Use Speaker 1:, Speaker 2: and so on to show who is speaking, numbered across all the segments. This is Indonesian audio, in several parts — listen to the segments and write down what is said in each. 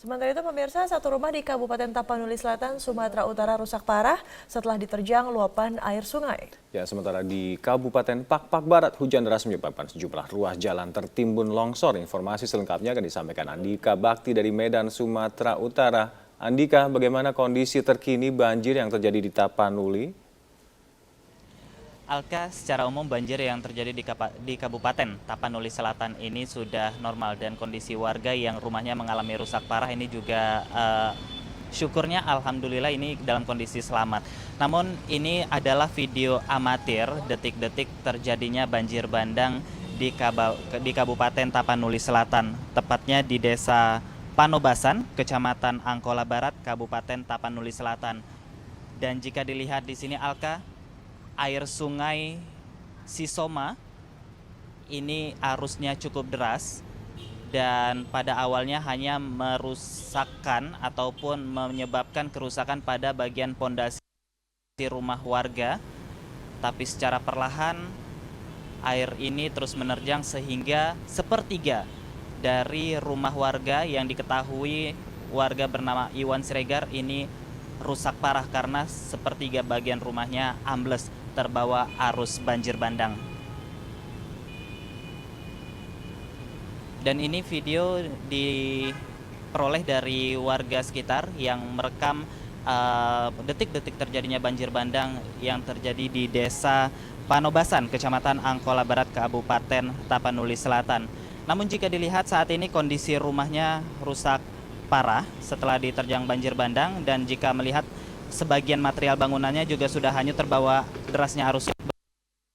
Speaker 1: Sementara itu pemirsa, satu rumah di Kabupaten Tapanuli Selatan, Sumatera Utara rusak parah setelah diterjang luapan air sungai.
Speaker 2: Ya, sementara di Kabupaten Pakpak Barat, hujan deras menyebabkan sejumlah ruas jalan tertimbun longsor. Informasi selengkapnya akan disampaikan Andika Bakti dari Medan, Sumatera Utara. Andika, bagaimana kondisi terkini banjir yang terjadi di Tapanuli?
Speaker 3: Alka, secara umum banjir yang terjadi di Kabupaten Tapanuli Selatan ini sudah normal dan kondisi warga yang rumahnya mengalami rusak parah ini juga syukurnya alhamdulillah ini dalam kondisi selamat. Namun ini adalah video amatir detik-detik terjadinya banjir bandang di Kabupaten Tapanuli Selatan, tepatnya di Desa Panobasan, Kecamatan Angkola Barat, Kabupaten Tapanuli Selatan. Dan jika dilihat di sini Alka, air sungai Sisoma ini arusnya cukup deras dan pada awalnya hanya merusakkan ataupun menyebabkan kerusakan pada bagian pondasi rumah warga, tapi secara perlahan air ini terus menerjang sehingga sepertiga dari rumah warga yang diketahui warga bernama Iwan Siregar ini rusak parah karena sepertiga bagian rumahnya ambles terbawa arus banjir bandang. Dan ini video diperoleh dari warga sekitar yang merekam detik-detik terjadinya banjir bandang yang terjadi di Desa Panobasan, Kecamatan Angkola Barat, Kabupaten Tapanuli Selatan. Namun jika dilihat saat ini kondisi rumahnya rusak parah setelah diterjang banjir bandang, dan jika melihat sebagian material bangunannya juga sudah hanyut terbawa derasnya arus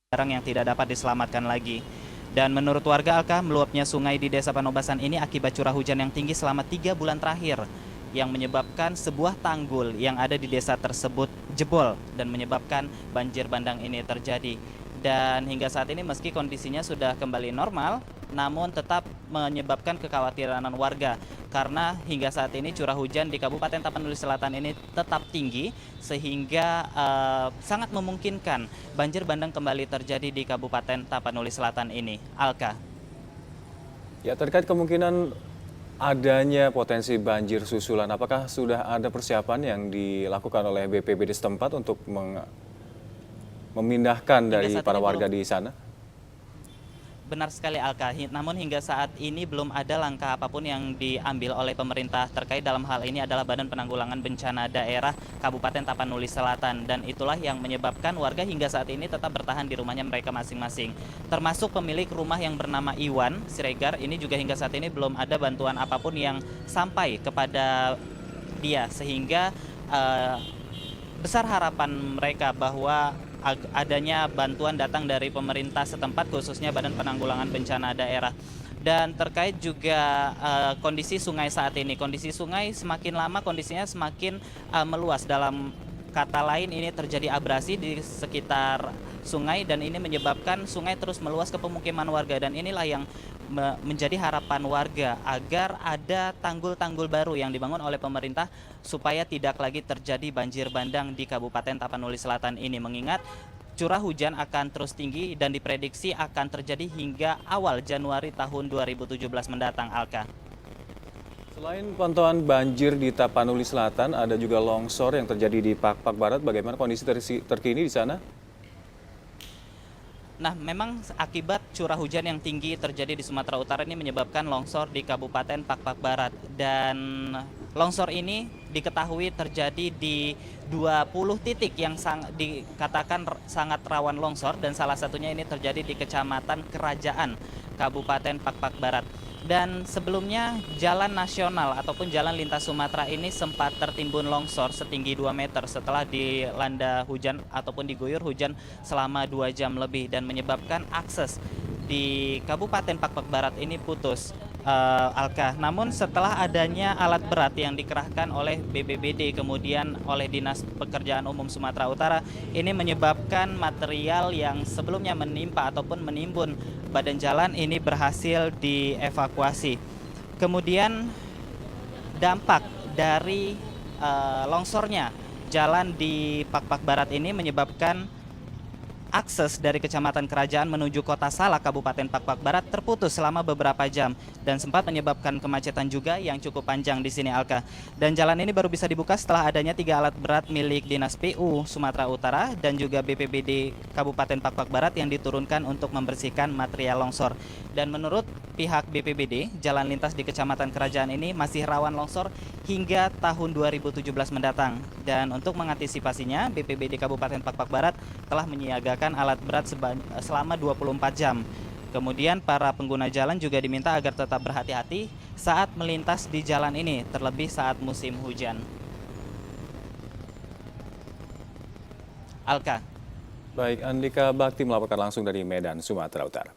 Speaker 3: barang yang tidak dapat diselamatkan lagi. Dan menurut warga Alka, meluapnya sungai di Desa Panobasan ini akibat curah hujan yang tinggi selama 3 bulan terakhir yang menyebabkan sebuah tanggul yang ada di desa tersebut jebol dan menyebabkan banjir bandang ini terjadi. Dan hingga saat ini meski kondisinya sudah kembali normal, namun tetap menyebabkan kekhawatiran warga karena hingga saat ini curah hujan di Kabupaten Tapanuli Selatan ini tetap tinggi sehingga sangat memungkinkan banjir bandang kembali terjadi di Kabupaten Tapanuli Selatan ini. Alka.
Speaker 2: Ya, terkait kemungkinan adanya potensi banjir susulan, apakah sudah ada persiapan yang dilakukan oleh BPBD setempat untuk memindahkan dari para warga di sana?
Speaker 3: Benar sekali Alka, namun hingga saat ini belum ada langkah apapun yang diambil oleh pemerintah terkait dalam hal ini adalah Badan Penanggulangan Bencana Daerah Kabupaten Tapanuli Selatan, dan itulah yang menyebabkan warga hingga saat ini tetap bertahan di rumahnya mereka masing-masing. Termasuk pemilik rumah yang bernama Iwan Siregar ini juga hingga saat ini belum ada bantuan apapun yang sampai kepada dia, sehingga besar harapan mereka bahwa adanya bantuan datang dari pemerintah setempat khususnya Badan Penanggulangan Bencana Daerah. Dan terkait juga kondisi sungai saat ini, kondisi sungai semakin lama kondisinya semakin meluas. Dalam kata lain ini terjadi abrasi di sekitar sungai dan ini menyebabkan sungai terus meluas ke pemukiman warga, dan inilah yang menjadi harapan warga agar ada tanggul-tanggul baru yang dibangun oleh pemerintah supaya tidak lagi terjadi banjir bandang di Kabupaten Tapanuli Selatan ini, mengingat curah hujan akan terus tinggi dan diprediksi akan terjadi hingga awal Januari tahun 2017 mendatang. Alka.
Speaker 2: Selain pantauan banjir di Tapanuli Selatan, ada juga longsor yang terjadi di Pakpak Barat. Bagaimana kondisi terkini di sana?
Speaker 3: Nah, memang akibat curah hujan yang tinggi terjadi di Sumatera Utara ini menyebabkan longsor di Kabupaten Pakpak Barat, dan longsor ini diketahui terjadi di 20 titik yang dikatakan sangat rawan longsor, dan salah satunya ini terjadi di Kecamatan Kerajaan Kabupaten Pakpak Barat. Dan sebelumnya jalan nasional ataupun jalan lintas Sumatera ini sempat tertimbun longsor setinggi 2 meter setelah dilanda hujan ataupun diguyur hujan selama 2 jam lebih dan menyebabkan akses di Kabupaten Pakpak Barat ini putus. Alka. Namun setelah adanya alat berat yang dikerahkan oleh BPBD kemudian oleh Dinas Pekerjaan Umum Sumatera Utara, ini menyebabkan material yang sebelumnya menimpa ataupun menimbun badan jalan ini berhasil dievakuasi. Kemudian dampak dari longsornya jalan di Pakpak Barat ini menyebabkan akses dari Kecamatan Kerajaan menuju Kota Salak, Kabupaten Pakpak Barat terputus selama beberapa jam dan sempat menyebabkan kemacetan juga yang cukup panjang di sini, Alka. Dan jalan ini baru bisa dibuka setelah adanya 3 alat berat milik Dinas PU Sumatera Utara dan juga BPBD Kabupaten Pakpak Barat yang diturunkan untuk membersihkan material longsor. Dan menurut pihak BPBD, jalan lintas di Kecamatan Kerajaan ini masih rawan longsor hingga tahun 2017 mendatang. Dan untuk mengantisipasinya, BPBD Kabupaten Pakpak Barat telah menyiagakan alat berat selama 24 jam. Kemudian para pengguna jalan juga diminta agar tetap berhati-hati saat melintas di jalan ini, terlebih saat musim hujan. Alka.
Speaker 2: Baik, Andika Bakti melaporkan langsung dari Medan, Sumatera Utara.